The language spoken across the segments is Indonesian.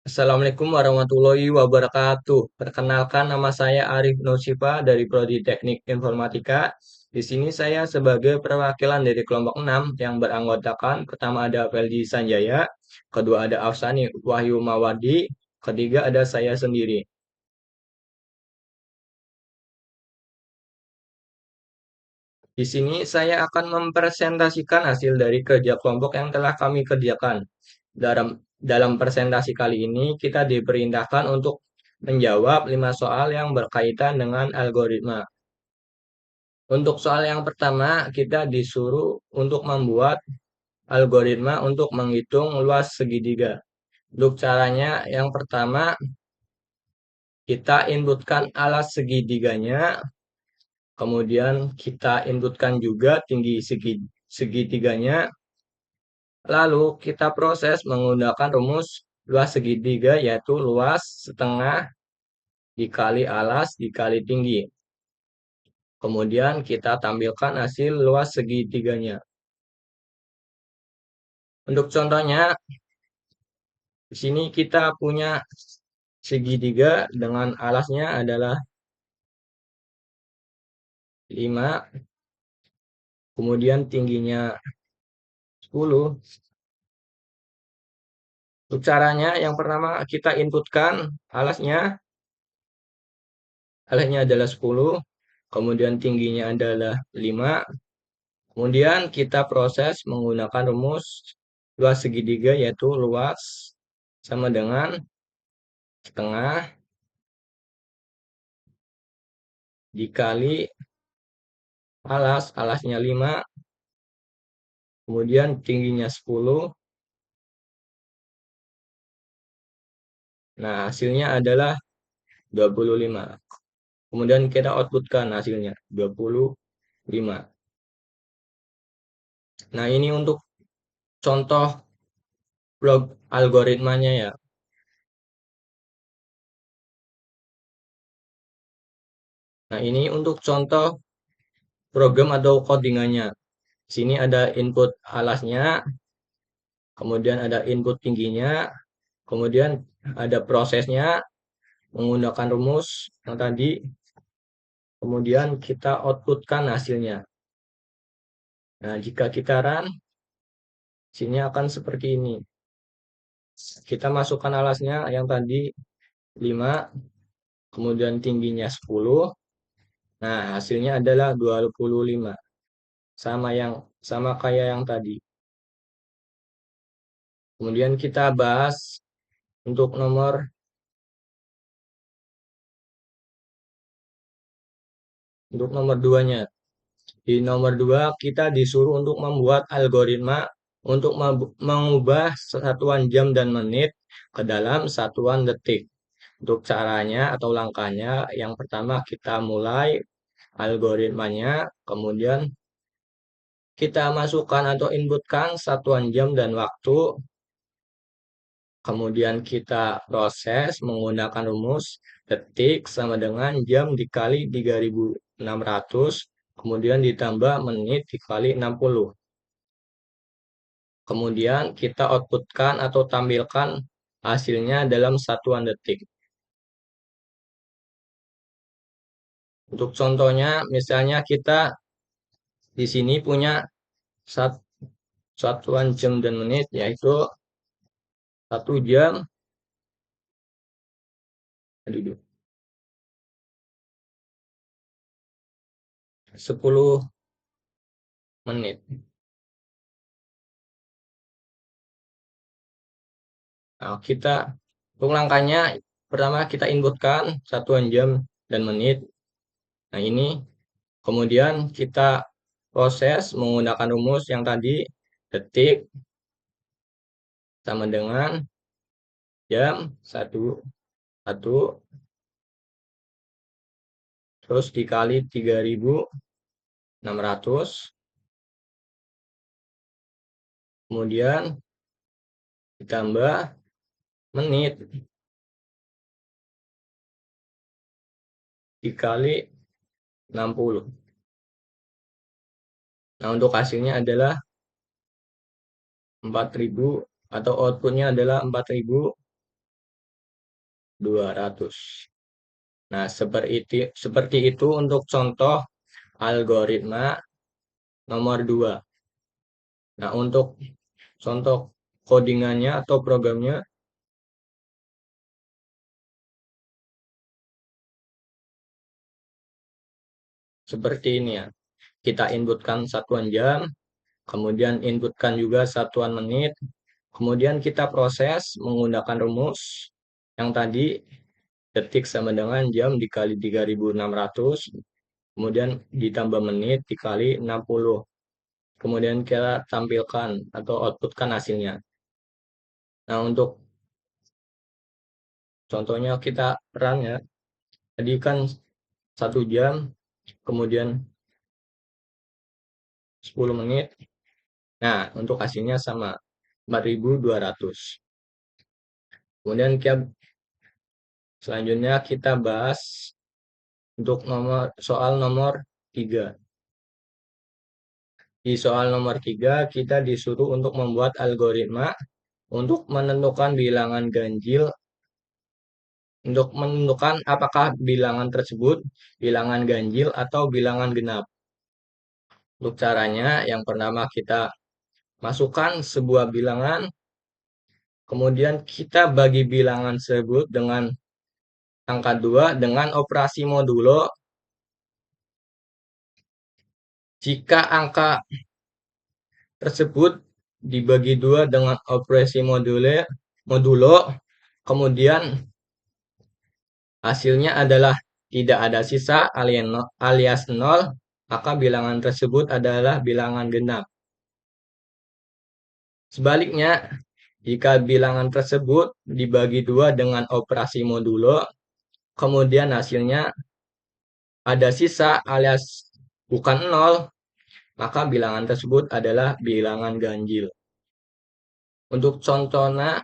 Assalamualaikum warahmatullahi wabarakatuh. Perkenalkan, nama saya Arif Nursifa dari Prodi Teknik Informatika. Di sini saya sebagai perwakilan dari kelompok 6 yang beranggotakan pertama ada Feldi Sanjaya, kedua ada Afsani Wahyu Mawardi, ketiga ada saya sendiri. Di sini saya akan mempresentasikan hasil dari kerja kelompok yang telah kami kerjakan. Dalam presentasi kali ini, kita diperintahkan untuk menjawab 5 soal yang berkaitan dengan algoritma. Untuk soal yang pertama, kita disuruh untuk membuat algoritma untuk menghitung luas segitiga. Untuk caranya, yang pertama, kita inputkan alas segitiganya, kemudian kita inputkan juga tinggi segitiganya, lalu kita proses menggunakan rumus luas segitiga, yaitu luas setengah dikali alas dikali tinggi. Kemudian kita tampilkan hasil luas segitiganya. Untuk contohnya, di sini kita punya segitiga dengan alasnya adalah 5, kemudian tingginya 10. Untuk caranya, yang pertama kita inputkan alasnya. Alasnya adalah 10, kemudian tingginya adalah 5. Kemudian kita proses menggunakan rumus luas segitiga, yaitu luas sama dengan setengah dikali alasnya 5, kemudian tingginya 10. Nah, hasilnya adalah 25. Kemudian kita outputkan hasilnya 25. Nah, ini untuk contoh algoritmanya ya. Nah, ini untuk contoh program atau codingannya. Sini ada input alasnya, kemudian ada input tingginya, kemudian ada prosesnya menggunakan rumus yang tadi, kemudian kita outputkan hasilnya. Nah, jika kita run, sini akan seperti ini. Kita masukkan alasnya yang tadi 5, kemudian tingginya 10. Nah, hasilnya adalah 25. Sama kayak yang tadi. Kemudian kita bahas untuk nomor 2-nya. Di nomor 2 kita disuruh untuk membuat algoritma untuk mengubah satuan jam dan menit ke dalam satuan detik. Untuk caranya atau langkahnya, yang pertama kita mulai algoritmanya, kemudian kita masukkan atau inputkan satuan jam dan waktu, kemudian kita proses menggunakan rumus detik sama dengan jam dikali 3600, kemudian ditambah menit dikali 60. Kemudian kita outputkan atau tampilkan hasilnya dalam satuan detik. Untuk contohnya, misalnya kita di sini punya satuan jam dan menit, yaitu 1 jam, 10 menit. Nah, untuk langkahnya, pertama kita inputkan satuan jam dan menit. Nah, ini kemudian kita proses menggunakan rumus yang tadi, detik sama dengan jam 1 terus dikali 3600, kemudian ditambah menit dikali 60. Nah, untuk hasilnya adalah 4000 atau outputnya adalah 4000. 200. Nah, seperti itu untuk contoh algoritma nomor 2. Nah, untuk contoh codingannya atau programnya seperti ini ya. Kita inputkan satuan jam, kemudian inputkan juga satuan menit, kemudian kita proses menggunakan rumus yang tadi detik sama dengan jam dikali 3600, kemudian ditambah menit dikali 60. Kemudian kita tampilkan atau outputkan hasilnya. Nah, untuk contohnya kita run ya. Tadi kan 1 jam, kemudian 10 menit. Nah, untuk hasilnya sama 4200. Kemudian selanjutnya kita bahas untuk soal nomor 3. Di soal nomor 3 kita disuruh untuk membuat algoritma untuk menentukan bilangan ganjil, untuk menentukan apakah bilangan tersebut bilangan ganjil atau bilangan genap. Untuk caranya, yang pertama kita masukkan sebuah bilangan, kemudian kita bagi bilangan tersebut dengan angka 2 dengan operasi modulo. Jika angka tersebut dibagi 2 dengan operasi modulo, kemudian hasilnya adalah tidak ada sisa alias 0, maka bilangan tersebut adalah bilangan genap. Sebaliknya, jika bilangan tersebut dibagi 2 dengan operasi modulo, kemudian hasilnya ada sisa alias bukan 0, maka bilangan tersebut adalah bilangan ganjil. Untuk contohnya,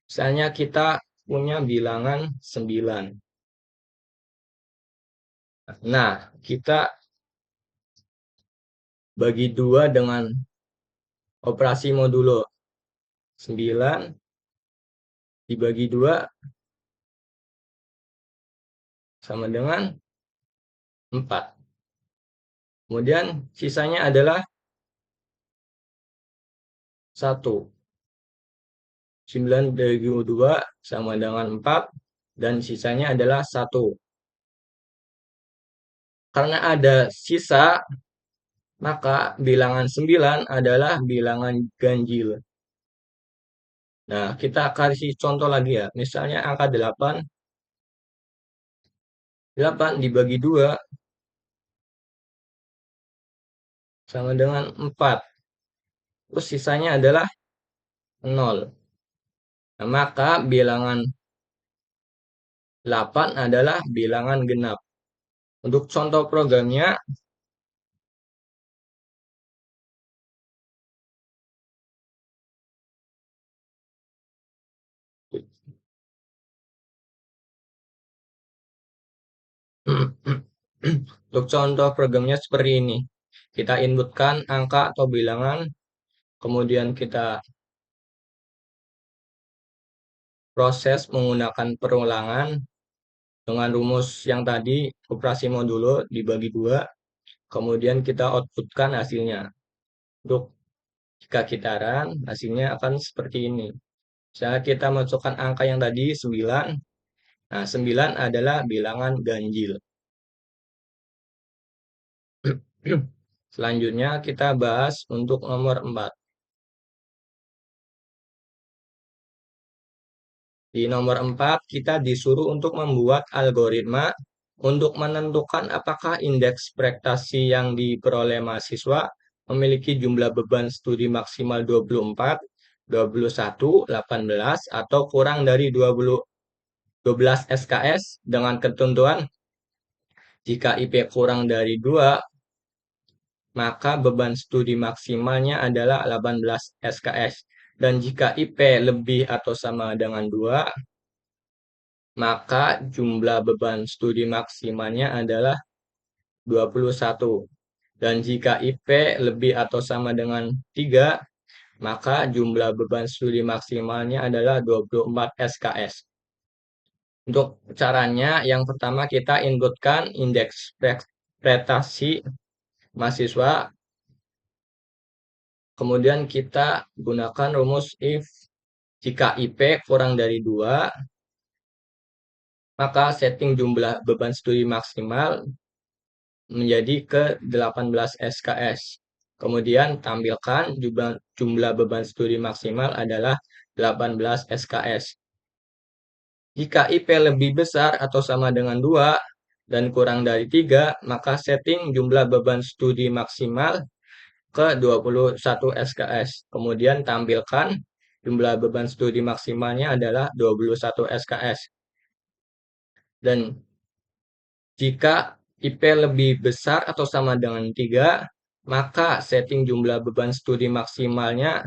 misalnya kita punya bilangan 9. Nah, kita bagi 2 dengan operasi modulo. 9 dibagi 2 sama dengan 4. Kemudian sisanya adalah 1. 9 dibagi 2 sama dengan 4 dan sisanya adalah 1. Karena ada sisa, maka bilangan 9 adalah bilangan ganjil. Nah, kita kasih contoh lagi ya. Misalnya angka 8. 8 dibagi 2 sama dengan 4. Terus sisanya adalah 0. Nah, maka bilangan 8 adalah bilangan genap. Untuk contoh programnya, untuk contoh programnya seperti ini. Kita inputkan angka atau bilangan, kemudian kita proses menggunakan perulangan dengan rumus yang tadi, operasi modulo dibagi 2, kemudian kita outputkan hasilnya. Untuk jika kita run, hasilnya akan seperti ini. Misalnya kita masukkan angka yang tadi 9. Nah, 9 adalah bilangan ganjil. Selanjutnya kita bahas untuk nomor 4. Di nomor 4 kita disuruh untuk membuat algoritma untuk menentukan apakah indeks prestasi yang diperoleh mahasiswa memiliki jumlah beban studi maksimal 24, 21, 18, atau kurang dari 12 SKS dengan ketentuan jika IP kurang dari 2, maka beban studi maksimalnya adalah 18 SKS. Dan jika IP lebih atau sama dengan 2, maka jumlah beban studi maksimalnya adalah 21. Dan jika IP lebih atau sama dengan 3, maka jumlah beban studi maksimalnya adalah 24 SKS. Untuk caranya, yang pertama kita inputkan indeks prestasi mahasiswa, kemudian kita gunakan rumus if jika IP kurang dari 2, maka setting jumlah beban studi maksimal menjadi ke 18 SKS. Kemudian tampilkan jumlah beban studi maksimal adalah 18 SKS. Jika IP lebih besar atau sama dengan 2 dan kurang dari 3, maka setting jumlah beban studi maksimal ke 21 SKS. Kemudian tampilkan jumlah beban studi maksimalnya adalah 21 SKS. Dan jika IP lebih besar atau sama dengan 3, maka setting jumlah beban studi maksimalnya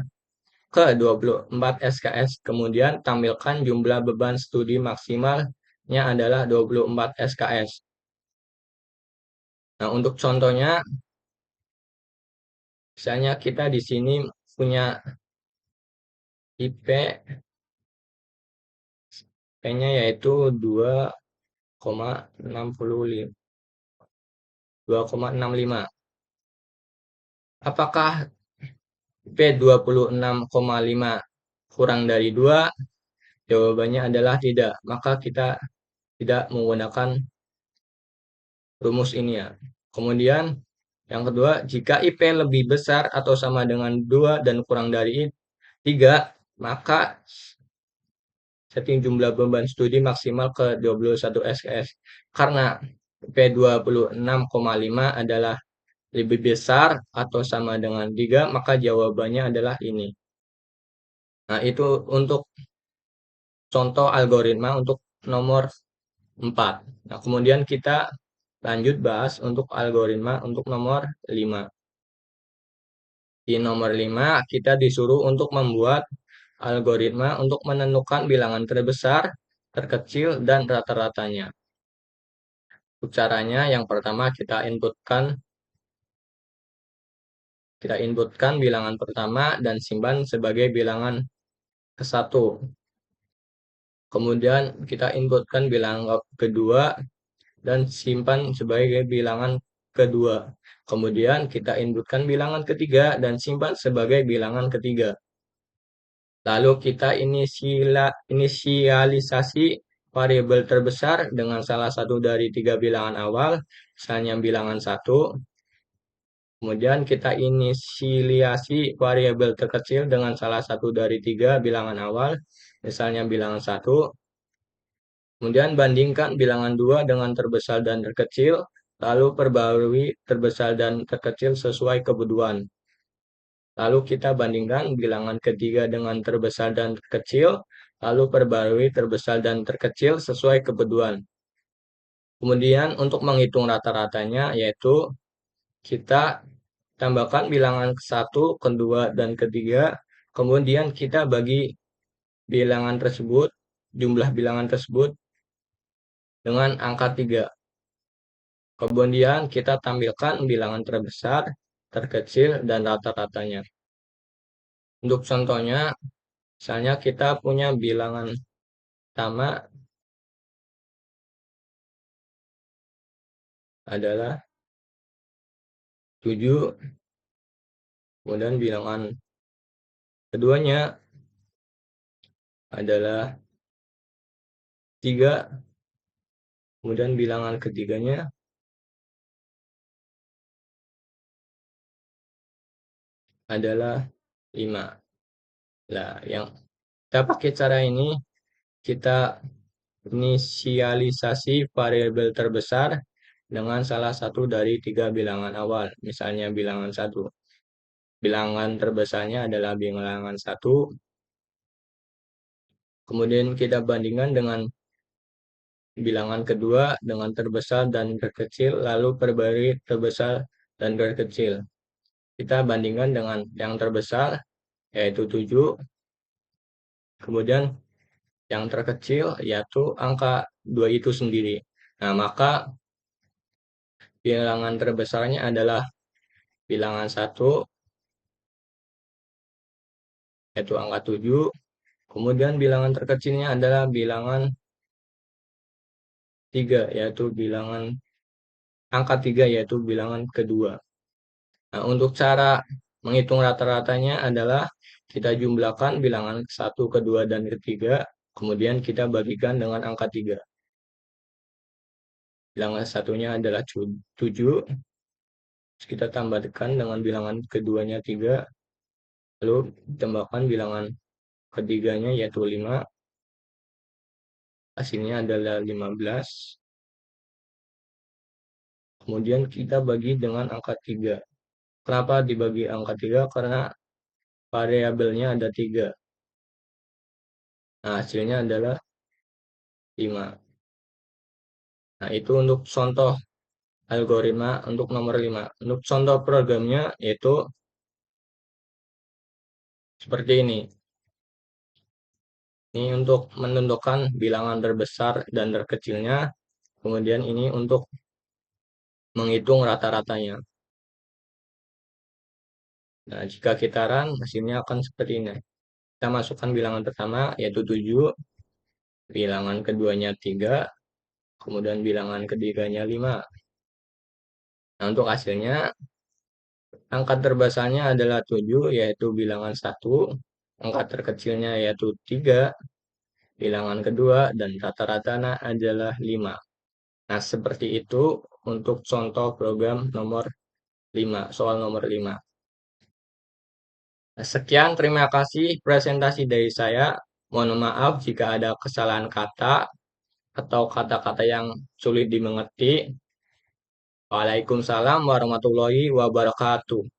ke 24 SKS. Kemudian tampilkan jumlah beban studi maksimalnya adalah 24 SKS. Nah, untuk contohnya, misalnya kita di sini punya IP nya yaitu 2,65. Apakah IP 26,5 kurang dari 2? Jawabannya adalah tidak. Maka kita tidak menggunakan rumus ini ya. Kemudian yang kedua, jika IP lebih besar atau sama dengan 2 dan kurang dari 3, maka setting jumlah beban studi maksimal ke 21 SKS. Karena IP 26,5 adalah lebih besar atau sama dengan 3, maka jawabannya adalah ini. Nah, itu untuk contoh algoritma untuk nomor 4. Nah, kemudian kita lanjut bahas untuk algoritma untuk nomor 5. Di nomor 5, kita disuruh untuk membuat algoritma untuk menentukan bilangan terbesar, terkecil, dan rata-ratanya. Untuk caranya, yang pertama kita inputkan bilangan pertama dan simpan sebagai bilangan ke-1. Kemudian kita inputkan bilangan kedua dan simpan sebagai bilangan kedua. Kemudian kita inputkan bilangan ketiga dan simpan sebagai bilangan ketiga. Lalu kita inisialisasi variabel terbesar dengan salah satu dari 3 bilangan awal, misalnya bilangan 1. Kemudian kita inisialisasi variabel terkecil dengan salah satu dari 3 bilangan awal, misalnya bilangan 1. Kemudian bandingkan bilangan 2 dengan terbesar dan terkecil, lalu perbarui terbesar dan terkecil sesuai kebutuhan. Lalu kita bandingkan bilangan ketiga dengan terbesar dan terkecil, lalu perbarui terbesar dan terkecil sesuai kebutuhan. Kemudian untuk menghitung rata-ratanya, yaitu kita tambahkan bilangan ke-1, kedua, dan ketiga, kemudian kita bagi bilangan tersebut, jumlah bilangan tersebut dengan angka 3. Kemudian kita tampilkan bilangan terbesar, terkecil, dan rata-ratanya. Untuk contohnya, misalnya kita punya bilangan pertama adalah 7, kemudian bilangan keduanya adalah 3, kemudian bilangan ketiganya adalah 5. Nah, yang kita pakai cara ini, kita inisialisasi variabel terbesar dengan salah satu dari 3 bilangan awal, misalnya bilangan 1. Bilangan terbesarnya adalah bilangan 1, kemudian kita bandingkan dengan bilangan kedua dengan terbesar dan terkecil, lalu perbarui terbesar dan terkecil. Kita bandingkan dengan yang terbesar, yaitu 7, kemudian yang terkecil, yaitu angka 2 itu sendiri. Nah, maka bilangan terbesarnya adalah bilangan 1, yaitu angka 7. Kemudian bilangan terkecilnya adalah bilangan 3, yaitu bilangan angka 3, yaitu bilangan kedua. Nah, untuk cara menghitung rata-ratanya adalah kita jumlahkan bilangan satu, kedua, dan ketiga, kemudian kita bagikan dengan angka 3. Bilangan satunya adalah 7, terus kita tambahkan dengan bilangan keduanya 3, lalu ditambahkan bilangan ketiganya yaitu 5, hasilnya adalah 15. Kemudian kita bagi dengan angka 3. Kenapa dibagi angka 3? Karena variabelnya ada 3. Nah, hasilnya adalah 5. Nah, itu untuk contoh algoritma untuk nomor 5. Untuk contoh programnya yaitu seperti ini. Ini untuk menentukan bilangan terbesar dan terkecilnya. Kemudian ini untuk menghitung rata-ratanya. Nah, jika kita run, hasilnya akan seperti ini. Kita masukkan bilangan pertama yaitu 7, bilangan keduanya 3, kemudian bilangan ketiganya 5. Nah, untuk hasilnya, angka terbesarnya adalah 7, yaitu bilangan 1, angka terkecilnya yaitu 3, bilangan kedua, dan rata-ratanya adalah 5. Nah, seperti itu untuk contoh program nomor 5, soal nomor 5. Nah, sekian, terima kasih presentasi dari saya. Mohon maaf jika ada kesalahan kata atau kata-kata yang sulit dimengerti. Waalaikumsalam warahmatullahi wabarakatuh.